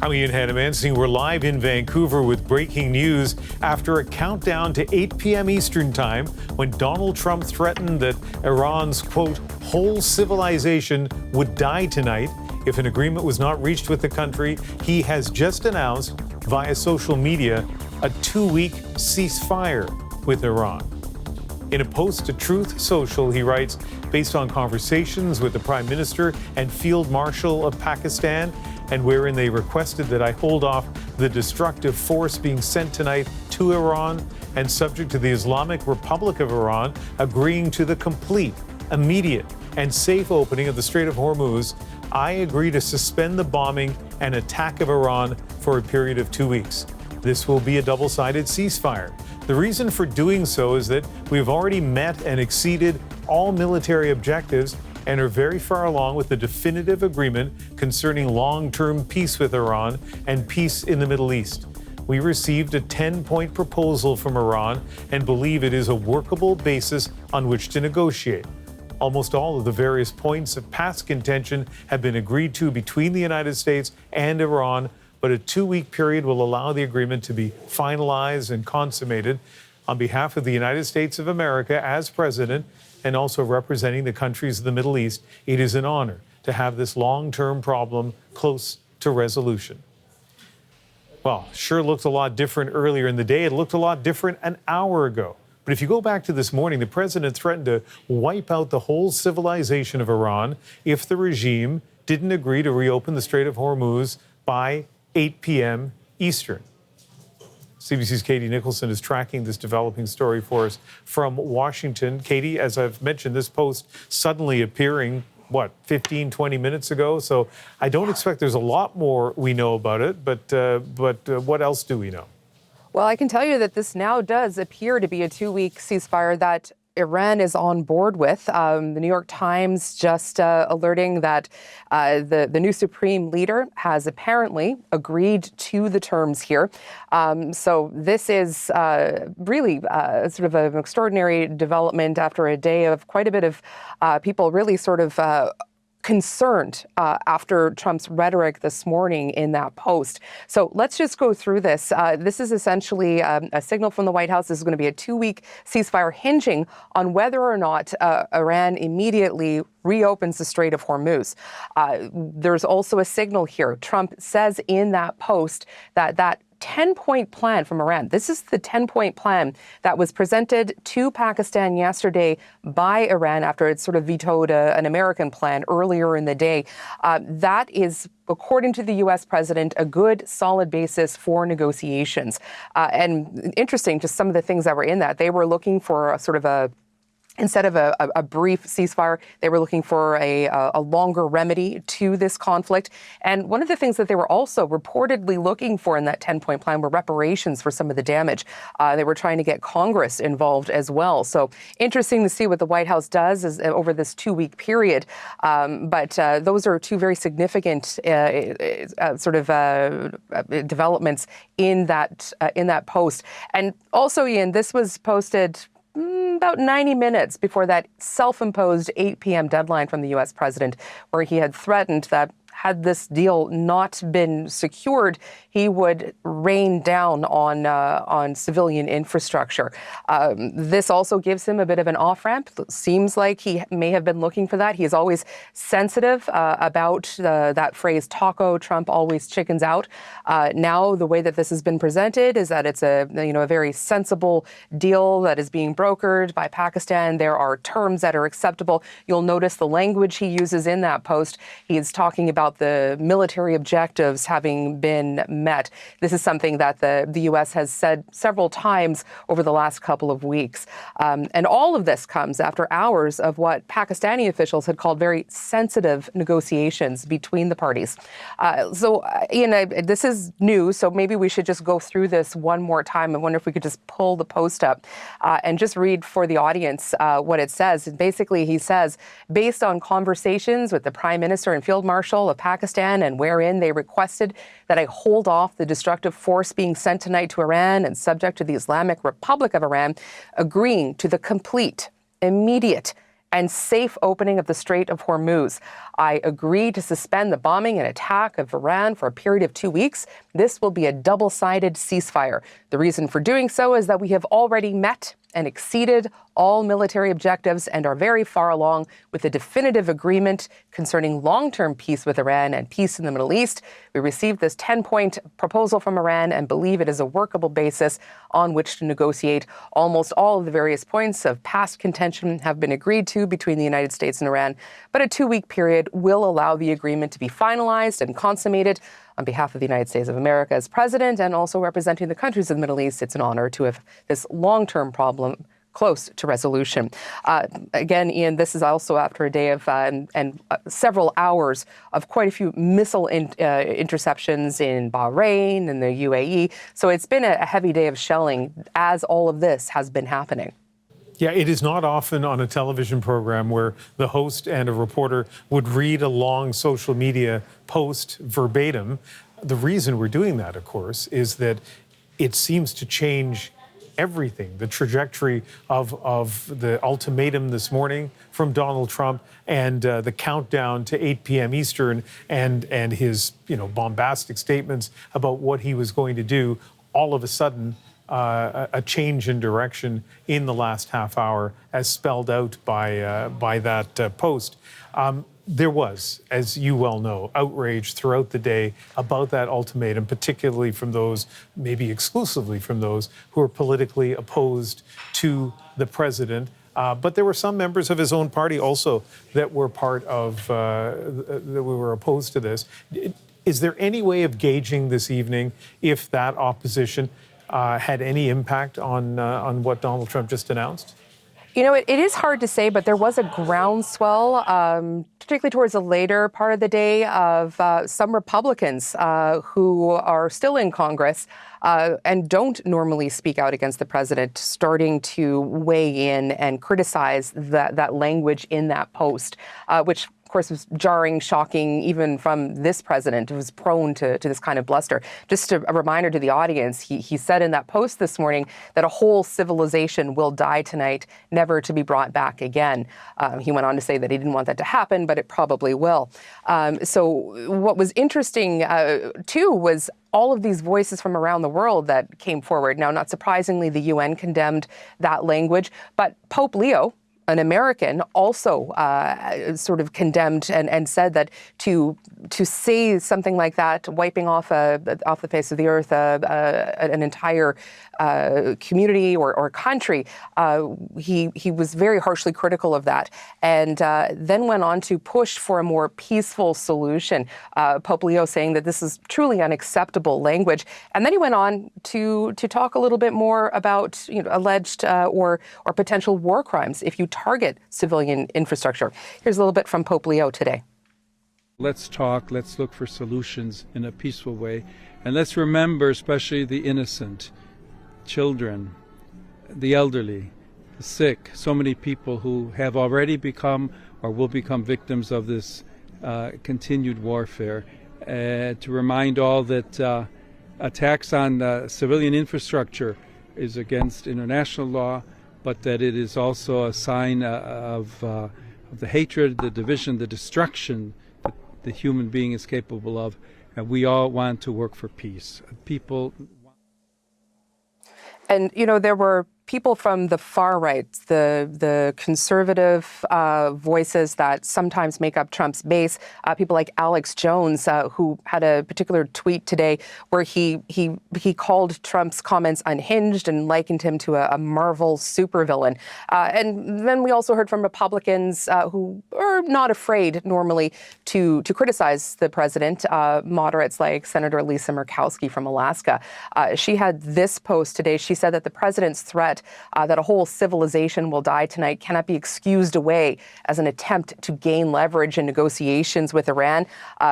I'm Ian Hanomansing. We're live in Vancouver with breaking news after a countdown to 8 p.m. Eastern Time when Donald Trump threatened that Iran's, quote, whole civilization would die tonight if an agreement was not reached with the country. He has just announced via social media a 2-week ceasefire with Iran. In a post to Truth Social, he writes, based on conversations with the Prime Minister and Field Marshal of Pakistan, and wherein they requested that I hold off the destructive force being sent tonight to Iran, and subject to the Islamic Republic of Iran agreeing to the complete, immediate, and safe opening of the Strait of Hormuz, I agree to suspend the bombing and attack of Iran for a period of 2 weeks. This will be a double-sided ceasefire. The reason for doing so is that we've already met and exceeded all military objectives and are very far along with the definitive agreement concerning long-term peace with Iran and peace in the Middle East. We received a 10-point proposal from Iran and believe it is a workable basis on which to negotiate. Almost all of the various points of past contention have been agreed to between the United States and Iran, but a 2-week period will allow the agreement to be finalized and consummated. On behalf of the United States of America as president, and also representing the countries of the Middle East, it is an honor to have this long-term problem close to resolution. Well, sure looked a lot different earlier in the day. It looked a lot different an hour ago. But if you go back to this morning, the president threatened to wipe out the whole civilization of Iran if the regime didn't agree to reopen the Strait of Hormuz by 8 p.m. Eastern. CBC's Katie Nicholson is tracking this developing story for us from Washington. Katie, as I've mentioned, this post suddenly appearing, 15, 20 minutes ago? So I don't expect there's a lot more we know about it, but what else do we know? Well, I can tell you that this now does appear to be a 2-week ceasefire that Iran is on board with. The New York Times just alerting that the new supreme leader has apparently agreed to the terms here. So this is really sort of an extraordinary development after a day of quite a bit of people really sort of concerned after Trump's rhetoric this morning in that post. So let's just go through this. This is essentially a signal from the White House. This is going to be a 2-week ceasefire hinging on whether or not Iran immediately reopens the Strait of Hormuz. There's also a signal here. Trump says in that post that 10-point plan from Iran. This is the 10-point plan that was presented to Pakistan yesterday by Iran after it sort of vetoed an American plan earlier in the day. That is, according to the U.S. president, a good, solid basis for negotiations. And interesting, just some of the things that were in that. They were looking for instead of a brief ceasefire, they were looking for a longer remedy to this conflict. And one of the things that they were also reportedly looking for in that 10-point plan were reparations for some of the damage. They were trying to get Congress involved as well. So interesting to see what the White House does over this 2-week period. But those are two very significant developments in that post. And also, Ian, this was posted about 90 minutes before that self-imposed 8 p.m. deadline from the U.S. president, where he had threatened that had this deal not been secured, he would rain down on civilian infrastructure. This also gives him a bit of an off-ramp. Seems like he may have been looking for that. He is always sensitive about that phrase, taco Trump always chickens out. Now, the way that this has been presented is that it's a very sensible deal that is being brokered by Pakistan. There are terms that are acceptable. You'll notice the language he uses in that post. He is talking about the military objectives having been met. This is something that the U.S. has said several times over the last couple of weeks. And all of this comes after hours of what Pakistani officials had called very sensitive negotiations between the parties. Ian, this is new, so maybe we should just go through this one more time. I wonder if we could just pull the post up and just read for the audience what it says. And basically, he says, based on conversations with the Prime Minister and Field Marshal of Pakistan, and wherein they requested that I hold off the destructive force being sent tonight to Iran and subject to the Islamic Republic of Iran, agreeing to the complete, immediate, and safe opening of the Strait of Hormuz. I agree to suspend the bombing and attack of Iran for a period of 2 weeks. This will be a double-sided ceasefire. The reason for doing so is that we have already met and exceeded all military objectives and are very far along with a definitive agreement concerning long-term peace with Iran and peace in the Middle East. We received this 10-point proposal from Iran and believe it is a workable basis on which to negotiate. Almost all of the various points of past contention have been agreed to between the United States and Iran, but a 2-week period will allow the agreement to be finalized and consummated. On behalf of the United States of America as president and also representing the countries of the Middle East, it's an honor to have this long-term problem close to resolution. Again, Ian, this is also after a day of several hours of quite a few missile interceptions in Bahrain and the UAE. So it's been a heavy day of shelling as all of this has been happening. Yeah, it is not often on a television program where the host and a reporter would read a long social media post verbatim. The reason we're doing that, of course, is that it seems to change everything. The trajectory of the ultimatum this morning from Donald Trump and the countdown to 8 p.m. Eastern and his bombastic statements about what he was going to do, all of a sudden a change in direction in the last half hour as spelled out by that post. There was, as you well know, outrage throughout the day about that ultimatum, particularly from those, maybe exclusively from those, who are politically opposed to the president. But there were some members of his own party also that were part of, that we were opposed to this. Is there any way of gauging this evening if that opposition had any impact on what Donald Trump just announced? It is hard to say, but there was a groundswell, particularly towards the later part of the day, of some Republicans who are still in Congress and don't normally speak out against the president, starting to weigh in and criticize that language in that post, which of course, was jarring, shocking, even from this president who was prone to this kind of bluster. Just a reminder to the audience, he said in that post this morning that a whole civilization will die tonight, never to be brought back again. He went on to say that he didn't want that to happen, but it probably will. So what was interesting, too, was all of these voices from around the world that came forward. Now, not surprisingly, the UN condemned that language, but Pope Leo, an American, also sort of condemned and said that to say something like that, wiping off the face of the earth an entire community or country, he was very harshly critical of that, and then went on to push for a more peaceful solution. Pope Leo saying that this is truly unacceptable language, and then he went on to talk a little bit more about alleged or potential war crimes if you target civilian infrastructure. Here's a little bit from Pope Leo today. Let's talk, let's look for solutions in a peaceful way, and let's remember especially the innocent, children, the elderly, the sick, so many people who have already become or will become victims of this continued warfare. To remind all that attacks on civilian infrastructure is against international law, but that it is also a sign of the hatred, the division, the destruction that the human being is capable of. And we all want to work for peace. People. And, there were people from the far right, the conservative voices that sometimes make up Trump's base, people like Alex Jones, who had a particular tweet today where he called Trump's comments unhinged and likened him to a Marvel supervillain. And then we also heard from Republicans who are not afraid normally to criticize the president, moderates like Senator Lisa Murkowski from Alaska. She had this post today. She said that the president's threat that a whole civilization will die tonight cannot be excused away as an attempt to gain leverage in negotiations with Iran.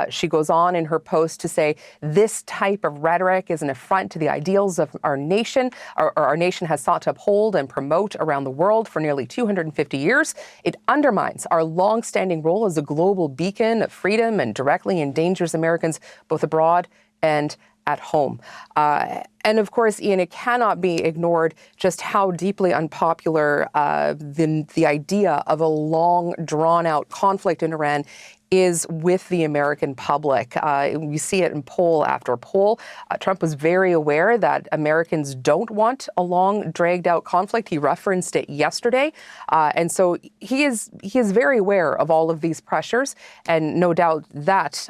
She goes on in her post to say, this type of rhetoric is an affront to the ideals of our nation, our nation has sought to uphold and promote around the world for nearly 250 years. It undermines our long-standing role as a global beacon of freedom and directly endangers Americans both abroad and at home. And of course, Ian, it cannot be ignored just how deeply unpopular the idea of a long, drawn-out conflict in Iran is with the American public. We see it in poll after poll. Trump was very aware that Americans don't want a long, dragged-out conflict. He referenced it yesterday. And so he is very aware of all of these pressures. And no doubt that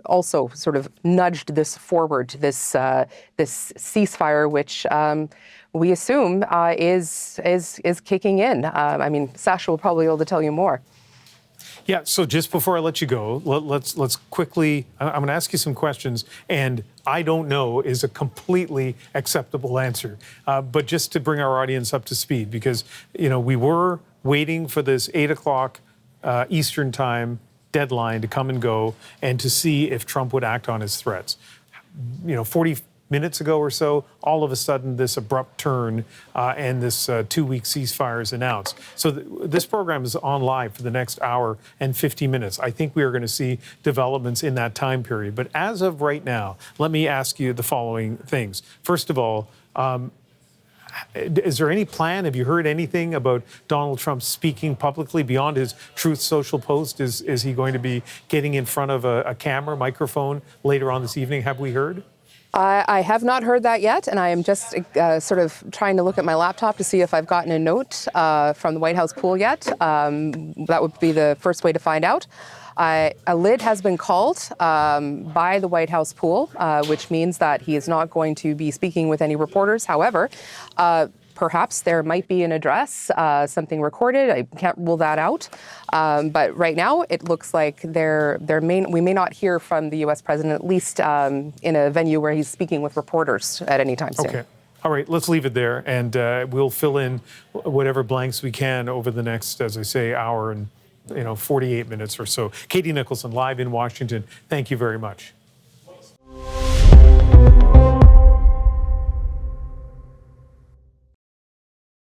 also sort of nudged this forward, this ceasefire, which we assume is kicking in. I mean, Sasha will probably be able to tell you more. Yeah, so just before I let you go, let's quickly, I'm going to ask you some questions, and I don't know is a completely acceptable answer. But just to bring our audience up to speed, because, we were waiting for this 8 o'clock Eastern time deadline to come and go and to see if Trump would act on his threats. 40 minutes ago or so, all of a sudden this abrupt turn and this 2-week ceasefire is announced. So this program is on live for the next hour and 50 minutes. I think we are going to see developments in that time period. But as of right now, let me ask you the following things. First of all, is there any plan? Have you heard anything about Donald Trump speaking publicly beyond his Truth Social post? Is he going to be getting in front of a camera, microphone later on this evening? Have we heard? I have not heard that yet, and I am just sort of trying to look at my laptop to see if I've gotten a note from the White House pool yet. That would be the first way to find out. A lid has been called by the White House pool, which means that he is not going to be speaking with any reporters. However, perhaps there might be an address, something recorded. I can't rule that out. But right now, it looks like we may not hear from the U.S. president, at least in a venue where he's speaking with reporters at any time soon. Okay. All right, let's leave it there, and we'll fill in whatever blanks we can over the next, as I say, hour and 48 minutes or so. Katie Nicholson, live in Washington. Thank you very much.